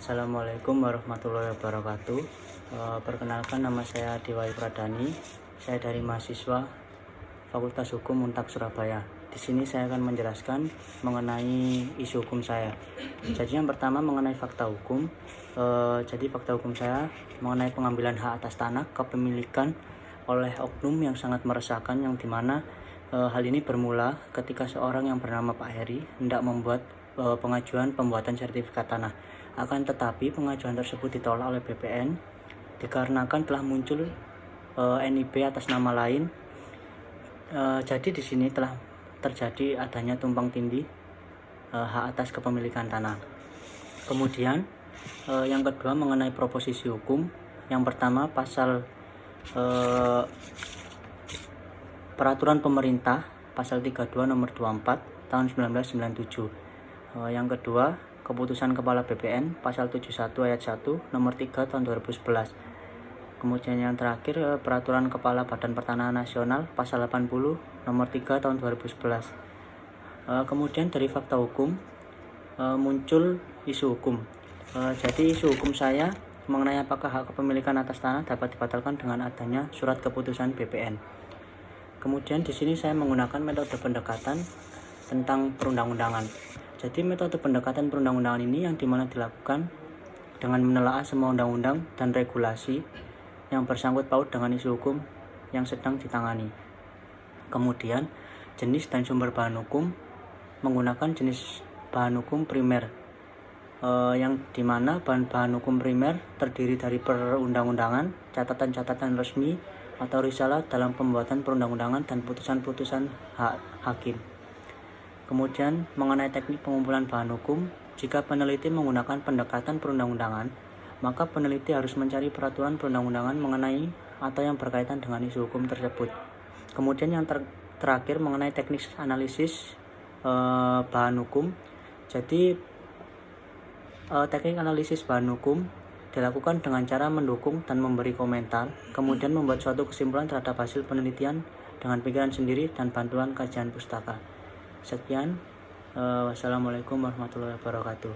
Assalamualaikum warahmatullahi wabarakatuh. Perkenalkan, nama saya Dewa Pradani. Saya dari mahasiswa Fakultas Hukum Untak Surabaya. Di sini saya akan menjelaskan mengenai isu hukum saya. Jadi yang pertama mengenai fakta hukum. Jadi fakta hukum saya mengenai pengambilan hak atas tanah kepemilikan oleh oknum yang sangat meresahkan, yang dimana hal ini bermula ketika seorang yang bernama Pak Heri hendak membuat pengajuan pembuatan sertifikat tanah. Akan tetapi pengajuan tersebut ditolak oleh BPN dikarenakan telah muncul NIB atas nama lain. Jadi di sini telah terjadi adanya tumpang tindih hak atas kepemilikan tanah. Kemudian yang kedua mengenai proposisi hukum. Yang pertama pasal Peraturan Pemerintah pasal 32 nomor 24 tahun 1997. Yang kedua Keputusan Kepala BPN pasal 71 ayat 1 nomor 3 tahun 2011. Kemudian yang terakhir Peraturan Kepala Badan Pertanahan Nasional pasal 80 nomor 3 tahun 2011. Kemudian dari fakta hukum muncul isu hukum. Jadi isu hukum saya mengenai apakah hak kepemilikan atas tanah dapat dibatalkan dengan adanya surat keputusan BPN. Kemudian di sini saya menggunakan metode pendekatan tentang perundang-undangan. Jadi metode pendekatan perundang-undangan ini yang dimana dilakukan dengan menelaah semua undang-undang dan regulasi yang bersangkut paut dengan isu hukum yang sedang ditangani. Kemudian jenis dan sumber bahan hukum menggunakan jenis bahan hukum primer, yang dimana bahan-bahan hukum primer terdiri dari perundang-undangan, catatan-catatan resmi atau risalah dalam pembuatan perundang-undangan dan putusan-putusan hakim. Kemudian mengenai teknik pengumpulan bahan hukum, jika peneliti menggunakan pendekatan perundang-undangan, maka peneliti harus mencari peraturan perundang-undangan mengenai atau yang berkaitan dengan isu hukum tersebut. Kemudian yang terakhir mengenai teknik analisis bahan hukum. Jadi teknik analisis bahan hukum dilakukan dengan cara mendukung dan memberi komentar, kemudian membuat suatu kesimpulan terhadap hasil penelitian dengan pikiran sendiri dan bantuan kajian pustaka. Sekian, wassalamualaikum warahmatullahi wabarakatuh.